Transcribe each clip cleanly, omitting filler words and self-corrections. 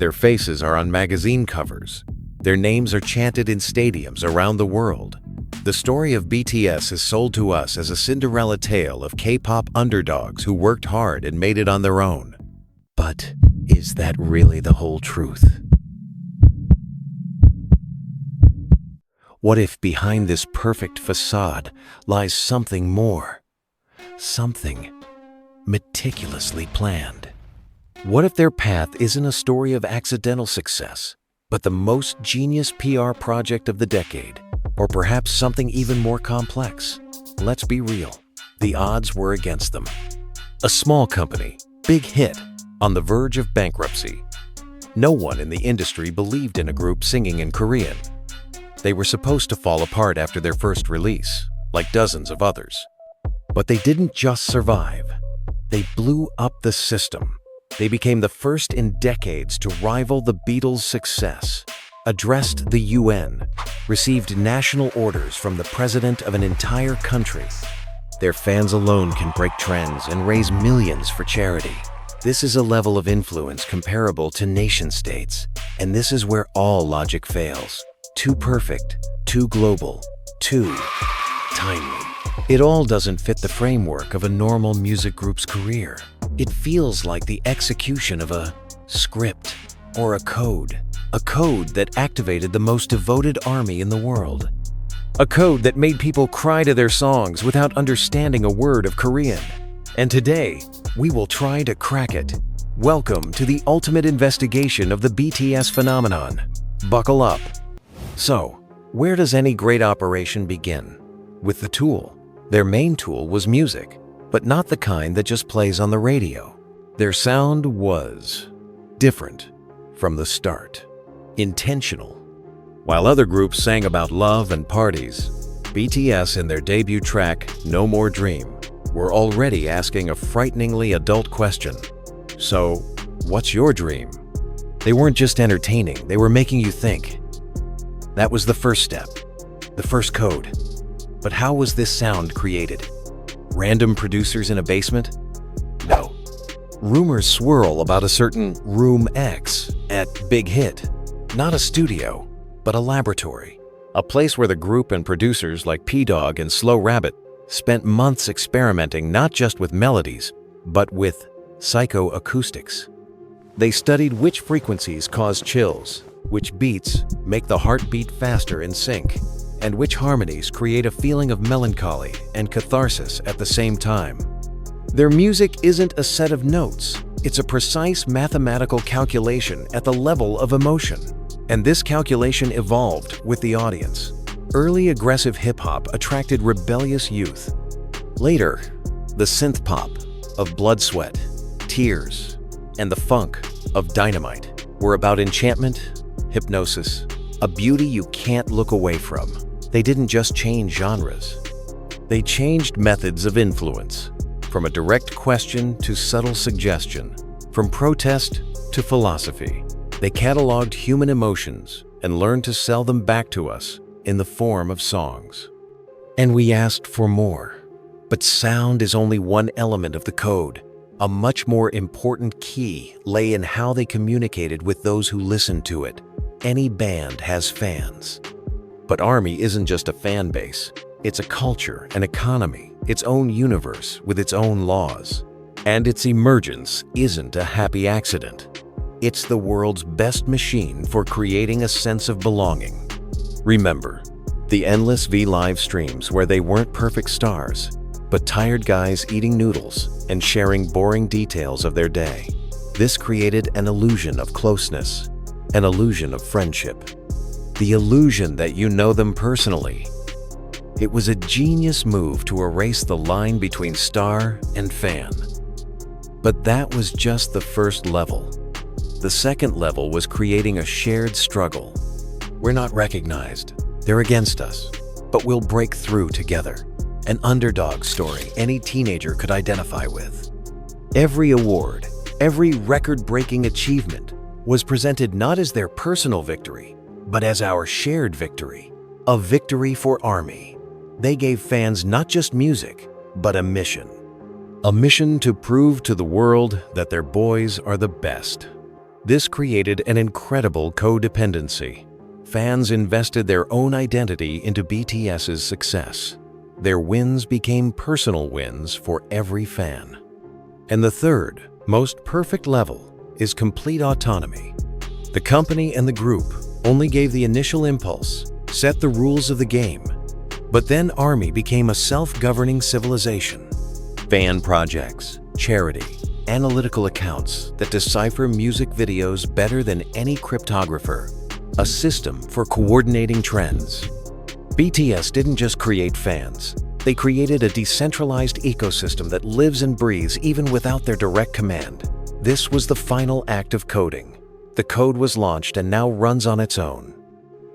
Their faces are on magazine covers. Their names are chanted in stadiums around the world. The story of BTS is sold to us as a Cinderella tale of K-pop underdogs who worked hard and made it on their own. But is that really the whole truth? What if behind this perfect facade lies something more? Something meticulously planned. What if their path isn't a story of accidental success, but the most genius PR project of the decade? Or perhaps something even more complex? Let's be real. The odds were against them. A small company, big hit, on the verge of bankruptcy. No one in the industry believed in a group singing in Korean. They were supposed to fall apart after their first release, like dozens of others. But they didn't just survive. They blew up the system. They became the first in decades to rival the Beatles' success, addressed the UN, received national orders from the president of an entire country. Their fans alone can break trends and raise millions for charity. This is a level of influence comparable to nation-states, and this is where all logic fails. Too perfect, too global, too timely. It all doesn't fit the framework of a normal music group's career. It feels like the execution of a script or a code that activated the most devoted army in the world. A code that made people cry to their songs without understanding a word of Korean. And today, we will try to crack it. Welcome to the ultimate investigation of the BTS phenomenon. Buckle up. So, where does any great operation begin? With the tool. Their main tool was music, but not the kind that just plays on the radio. Their sound was different from the start. Intentional. While other groups sang about love and parties, BTS in their debut track, No More Dream, were already asking a frighteningly adult question. So, what's your dream? They weren't just entertaining, they were making you think. That was the first step, the first code. But how was this sound created? Random producers in a basement? No. Rumors swirl about a certain Room X at Big Hit. Not a studio, but a laboratory. A place where the group and producers like P-Dog and Slow Rabbit spent months experimenting not just with melodies, but with psychoacoustics. They studied which frequencies cause chills, which beats make the heart beat faster in sync, and which harmonies create a feeling of melancholy and catharsis at the same time. Their music isn't a set of notes, it's a precise mathematical calculation at the level of emotion. And this calculation evolved with the audience. Early aggressive hip-hop attracted rebellious youth. Later, the synth pop of Blood, Sweat, Tears, and the funk of Dynamite were about enchantment, hypnosis, a beauty you can't look away from. They didn't just change genres. They changed methods of influence, from a direct question to subtle suggestion, from protest to philosophy. They cataloged human emotions and learned to sell them back to us in the form of songs. And we asked for more. But sound is only one element of the code. A much more important key lay in how they communicated with those who listened to it. Any band has fans. But ARMY isn't just a fan base. It's a culture, an economy, its own universe with its own laws. And its emergence isn't a happy accident. It's the world's best machine for creating a sense of belonging. Remember, the endless V live streams where they weren't perfect stars, but tired guys eating noodles and sharing boring details of their day. This created an illusion of closeness, an illusion of friendship, the illusion that you know them personally. It was a genius move to erase the line between star and fan. But that was just the first level. The second level was creating a shared struggle. We're not recognized, they're against us, but we'll break through together. An underdog story any teenager could identify with. Every award, every record-breaking achievement was presented not as their personal victory, but as our shared victory, a victory for ARMY. They gave fans not just music, but a mission. A mission to prove to the world that their boys are the best. This created an incredible codependency. Fans invested their own identity into BTS's success. Their wins became personal wins for every fan. And the third, most perfect level is complete autonomy. The company and the group only gave the initial impulse, set the rules of the game, but then ARMY became a self-governing civilization. Fan projects, charity, analytical accounts that decipher music videos better than any cryptographer, a system for coordinating trends. BTS didn't just create fans. They created a decentralized ecosystem that lives and breathes even without their direct command. This was the final act of coding. The code was launched and now runs on its own.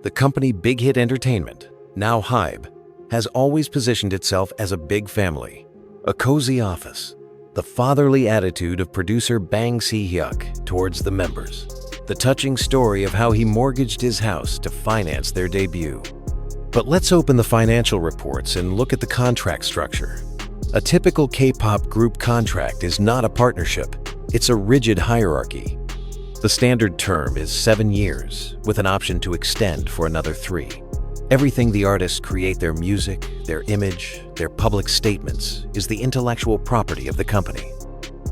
The company Big Hit Entertainment, now HYBE, has always positioned itself as a big family, a cozy office, the fatherly attitude of producer Bang Si-hyuk towards the members, the touching story of how he mortgaged his house to finance their debut. But let's open the financial reports and look at the contract structure. A typical K-pop group contract is not a partnership, it's a rigid hierarchy. The standard term is 7 years, with an option to extend for another 3. Everything the artists create, their music, their image, their public statements, is the intellectual property of the company.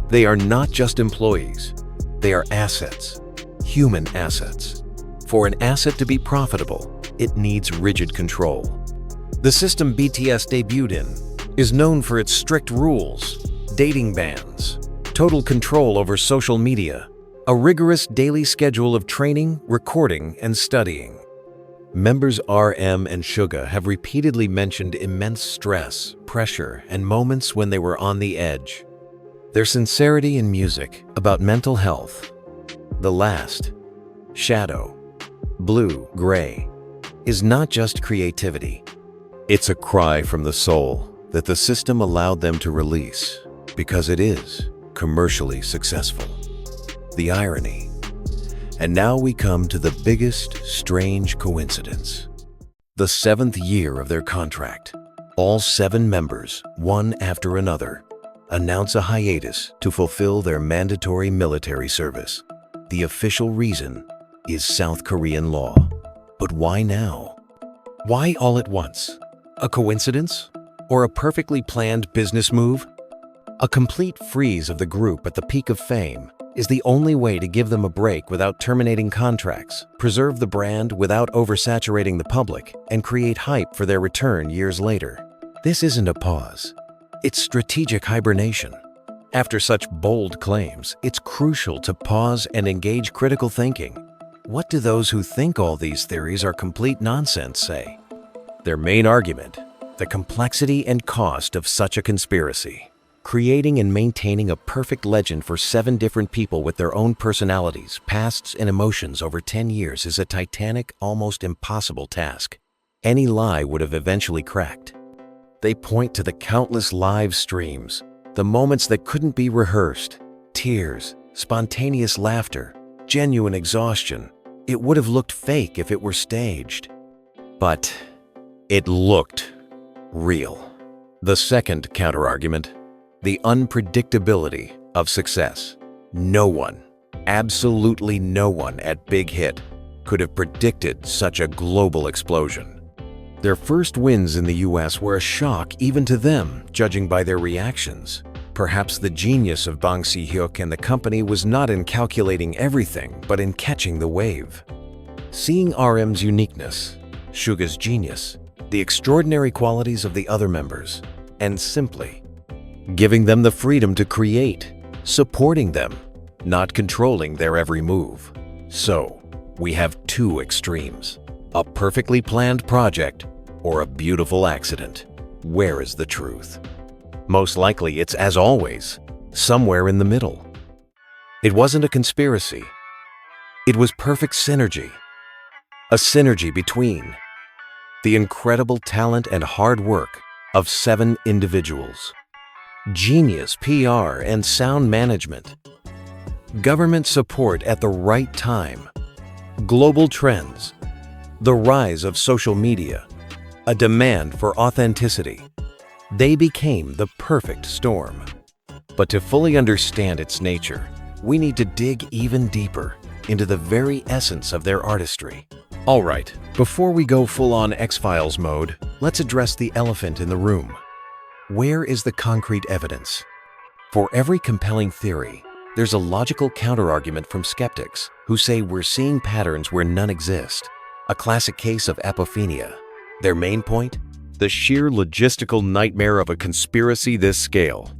They are not just employees, they are assets, human assets. For an asset to be profitable, it needs rigid control. The system BTS debuted in is known for its strict rules, dating bans, total control over social media, a rigorous daily schedule of training, recording, and studying. Members RM and Suga have repeatedly mentioned immense stress, pressure, and moments when they were on the edge. Their sincerity in music about mental health, the last, shadow, blue, gray, is not just creativity. It's a cry from the soul that the system allowed them to release because it is commercially successful. The irony. And now we come to the biggest strange coincidence. The 7th year of their contract, all 7 members, one after another, announce a hiatus to fulfill their mandatory military service. The official reason is South Korean law. But why now? Why all at once? A coincidence? Or a perfectly planned business move? A complete freeze of the group at the peak of fame is the only way to give them a break without terminating contracts, preserve the brand without oversaturating the public, and create hype for their return years later. This isn't a pause. It's strategic hibernation. After such bold claims, it's crucial to pause and engage critical thinking. What do those who think all these theories are complete nonsense say? Their main argument: the complexity and cost of such a conspiracy. Creating and maintaining a perfect legend for 7 different people with their own personalities, pasts, and emotions over 10 years is a titanic, almost impossible task. Any lie would have eventually cracked. They point to the countless live streams, the moments that couldn't be rehearsed, tears, spontaneous laughter, genuine exhaustion. It would have looked fake if it were staged. But it looked real. The second counterargument: the unpredictability of success. No one, absolutely no one at Big Hit could have predicted such a global explosion. Their first wins in the US were a shock even to them, judging by their reactions. Perhaps the genius of Bang Si-hyuk and the company was not in calculating everything, but in catching the wave. Seeing RM's uniqueness, Suga's genius, the extraordinary qualities of the other members, and simply giving them the freedom to create, supporting them, not controlling their every move. So, we have 2 extremes: a perfectly planned project or a beautiful accident. Where is the truth? Most likely it's, as always, somewhere in the middle. It wasn't a conspiracy. It was perfect synergy. A synergy between the incredible talent and hard work of 7 individuals, genius PR and sound management, government support at the right time, global trends, the rise of social media, a demand for authenticity. They became the perfect storm. But to fully understand its nature, we need to dig even deeper. into the very essence of their artistry. Alright, before we go full-on X-Files mode, let's address the elephant in the room. Where is the concrete evidence? For every compelling theory, there's a logical counterargument from skeptics who say we're seeing patterns where none exist. A classic case of apophenia. Their main point? The sheer logistical nightmare of a conspiracy this scale.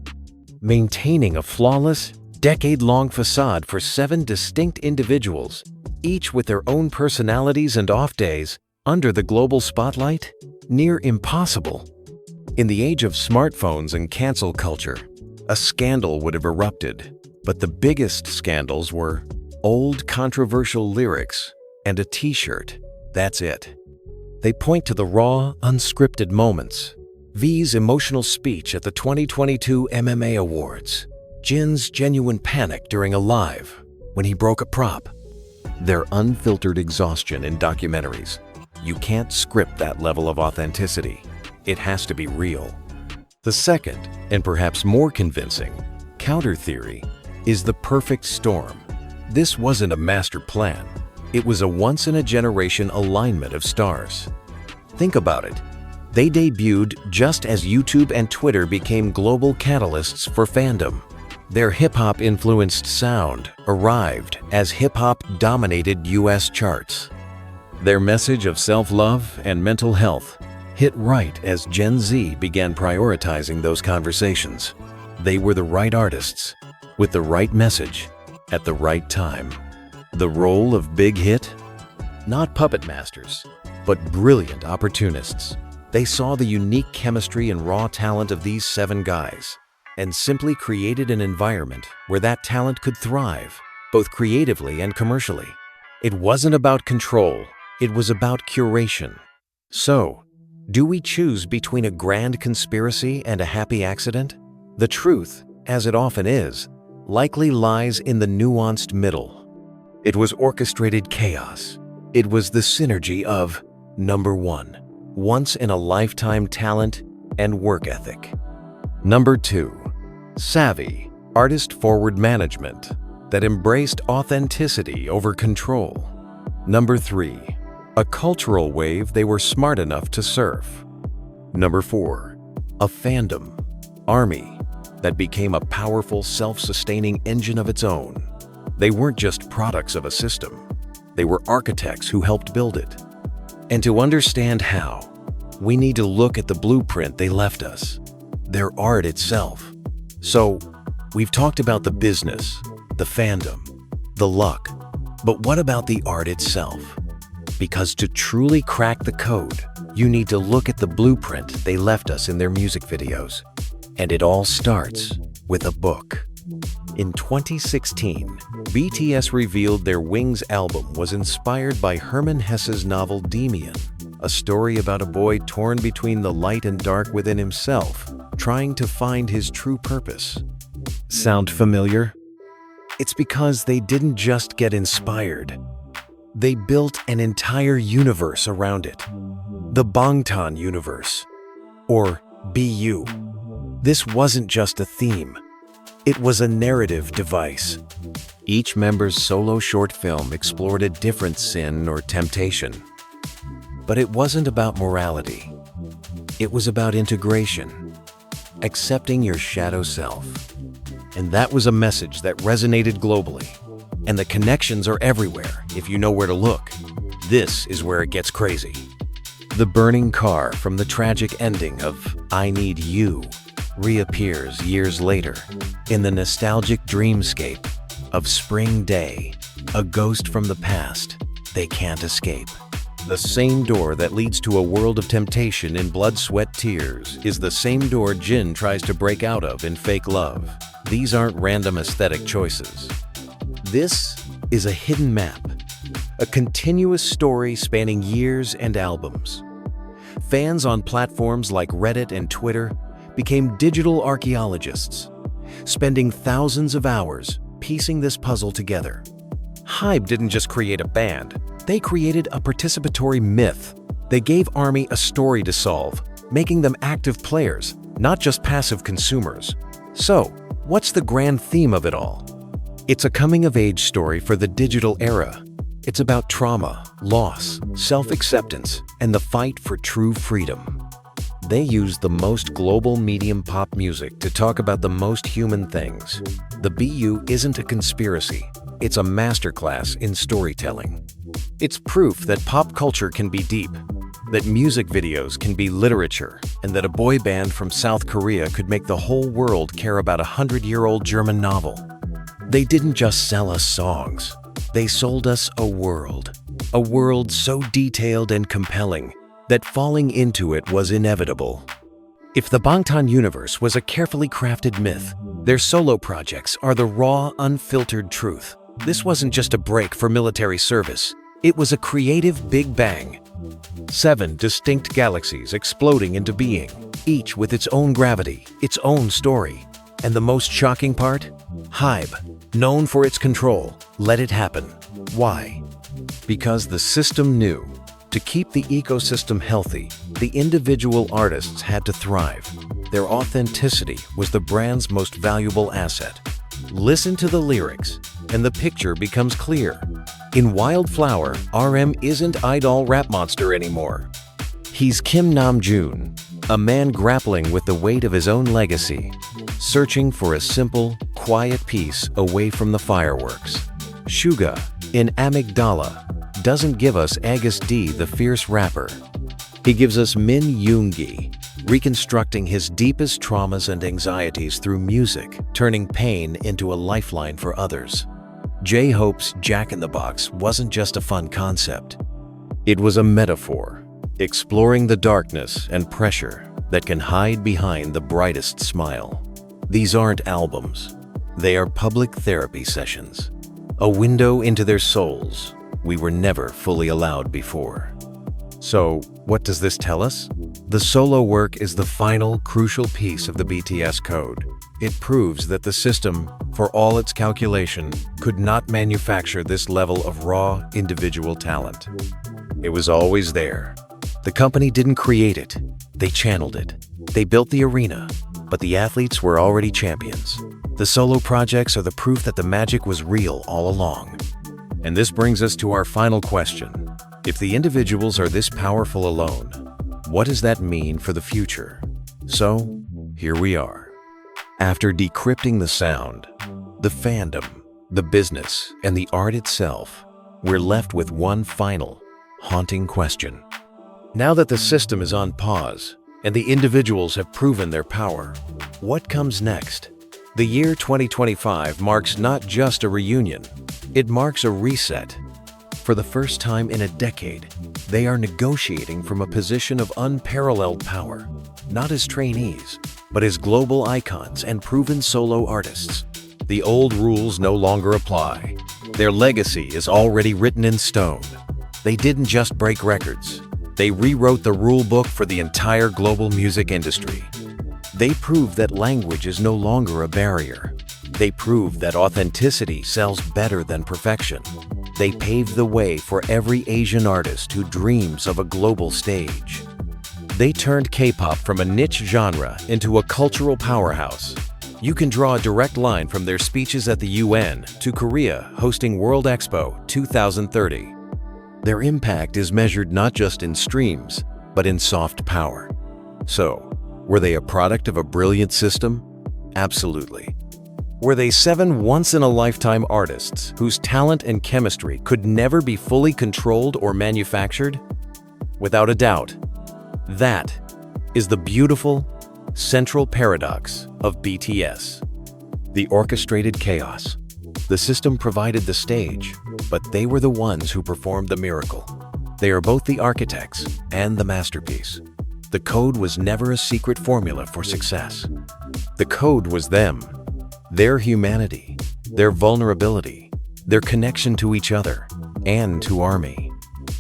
Maintaining a flawless, decade-long facade for 7 distinct individuals, each with their own personalities and off days, under the global spotlight? Near impossible. In the age of smartphones and cancel culture, a scandal would have erupted, but the biggest scandals were old controversial lyrics and a t-shirt. That's it. They point to the raw, unscripted moments. V's emotional speech at the 2022 MMA Awards. Jin's genuine panic during a live when he broke a prop. Their unfiltered exhaustion in documentaries. You can't script that level of authenticity. It has to be real. The second, and perhaps more convincing, counter theory is the perfect storm. This wasn't a master plan. It was a once-in-a-generation alignment of stars. Think about it. They debuted just as YouTube and Twitter became global catalysts for fandom. Their hip-hop influenced sound arrived as hip-hop dominated US charts. Their message of self-love and mental health hit right as Gen Z began prioritizing those conversations. They were the right artists, with the right message, at the right time. The role of big hit? Not puppet masters, but brilliant opportunists. They saw the unique chemistry and raw talent of these 7 guys and simply created an environment where that talent could thrive, both creatively and commercially. It wasn't about control, it was about curation. So, do we choose between a grand conspiracy and a happy accident? The truth, as it often is, likely lies in the nuanced middle. It was orchestrated chaos. It was the synergy of, number 1, once-in-a-lifetime talent and work ethic. Number 2, savvy, artist-forward management that embraced authenticity over control. Number 3, a cultural wave they were smart enough to surf. Number 4, a fandom, army, that became a powerful, self-sustaining engine of its own. They weren't just products of a system. They were architects who helped build it. And to understand how, we need to look at the blueprint they left us, their art itself. So, we've talked about the business, the fandom, the luck, but what about the art itself? Because to truly crack the code, you need to look at the blueprint they left us in their music videos. And it all starts with a book. In 2016, BTS revealed their Wings album was inspired by Hermann Hesse's novel Demian, a story about a boy torn between the light and dark within himself, trying to find his true purpose. Sound familiar? It's because they didn't just get inspired. They built an entire universe around it. The Bangtan Universe, or BU. This wasn't just a theme. It was a narrative device. Each member's solo short film explored a different sin or temptation. But it wasn't about morality. It was about integration, accepting your shadow self. And that was a message that resonated globally. And the connections are everywhere if you know where to look. This is where it gets crazy. The burning car from the tragic ending of I Need You reappears years later in the nostalgic dreamscape of Spring Day, a ghost from the past they can't escape. The same door that leads to a world of temptation in Blood, Sweat, Tears is the same door Jin tries to break out of in Fake Love. These aren't random aesthetic choices. This is a hidden map, a continuous story spanning years and albums. Fans on platforms like Reddit and Twitter became digital archaeologists, spending thousands of hours piecing this puzzle together. HYBE didn't just create a band, they created a participatory myth. They gave ARMY a story to solve, making them active players, not just passive consumers. So, what's the grand theme of it all? It's a coming-of-age story for the digital era. It's about trauma, loss, self-acceptance, and the fight for true freedom. They use the most global medium pop music to talk about the most human things. The BU isn't a conspiracy. It's a masterclass in storytelling. It's proof that pop culture can be deep, that music videos can be literature, and that a boy band from South Korea could make the whole world care about a 100-year-old German novel. They didn't just sell us songs. They sold us a world so detailed and compelling that falling into it was inevitable. If the Bangtan Universe was a carefully crafted myth, their solo projects are the raw, unfiltered truth. This wasn't just a break for military service. It was a creative Big Bang. 7 distinct galaxies exploding into being, each with its own gravity, its own story. And the most shocking part? HYBE, known for its control, let it happen. Why? Because the system knew. To keep the ecosystem healthy, the individual artists had to thrive. Their authenticity was the brand's most valuable asset. Listen to the lyrics, and the picture becomes clear. In Wildflower, RM isn't idol rap monster anymore. He's Kim Namjoon, a man grappling with the weight of his own legacy, searching for a simple, quiet peace away from the fireworks. Suga, in Amygdala, doesn't give us August D, the fierce rapper. He gives us Min Yoongi, reconstructing his deepest traumas and anxieties through music, turning pain into a lifeline for others. J-Hope's Jack in the Box wasn't just a fun concept. It was a metaphor, exploring the darkness and pressure that can hide behind the brightest smile. These aren't albums. They are public therapy sessions, a window into their souls we were never fully allowed before. So, what does this tell us? The solo work is the final, crucial piece of the BTS code. It proves that the system, for all its calculation, could not manufacture this level of raw, individual talent. It was always there. The company didn't create it. They channeled it. They built the arena, but the athletes were already champions. The solo projects are the proof that the magic was real all along. And this brings us to our final question. If the individuals are this powerful alone, what does that mean for the future? So, here we are. After decrypting the sound, the fandom, the business, and the art itself, we're left with one final, haunting question. Now that the system is on pause, and the individuals have proven their power, what comes next? The year 2025 marks not just a reunion, it marks a reset. For the first time in a decade, they are negotiating from a position of unparalleled power, not as trainees, but as global icons and proven solo artists. The old rules no longer apply. Their legacy is already written in stone. They didn't just break records. They rewrote the rule book for the entire global music industry. They proved that language is no longer a barrier. They proved that authenticity sells better than perfection. They paved the way for every Asian artist who dreams of a global stage. They turned K-pop from a niche genre into a cultural powerhouse. You can draw a direct line from their speeches at the UN to Korea hosting World Expo 2030. Their impact is measured not just in streams, but in soft power. So, were they a product of a brilliant system? Absolutely. Were they 7 once-in-a-lifetime artists whose talent and chemistry could never be fully controlled or manufactured? Without a doubt. That is the beautiful, central paradox of BTS. The orchestrated chaos. The system provided the stage, but they were the ones who performed the miracle. They are both the architects and the masterpiece. The code was never a secret formula for success. The code was them. Their humanity, their vulnerability, their connection to each other, and to ARMY.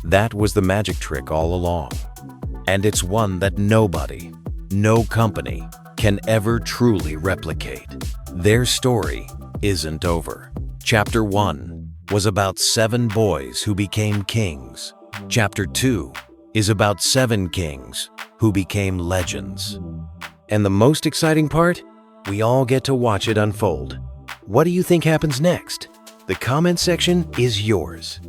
That was the magic trick all along. And it's one that nobody, no company, can ever truly replicate. Their story isn't over. Chapter 1 was about 7 boys who became kings. Chapter 2 is about 7 kings who became legends. And the most exciting part? We all get to watch it unfold. What do you think happens next? The comment section is yours.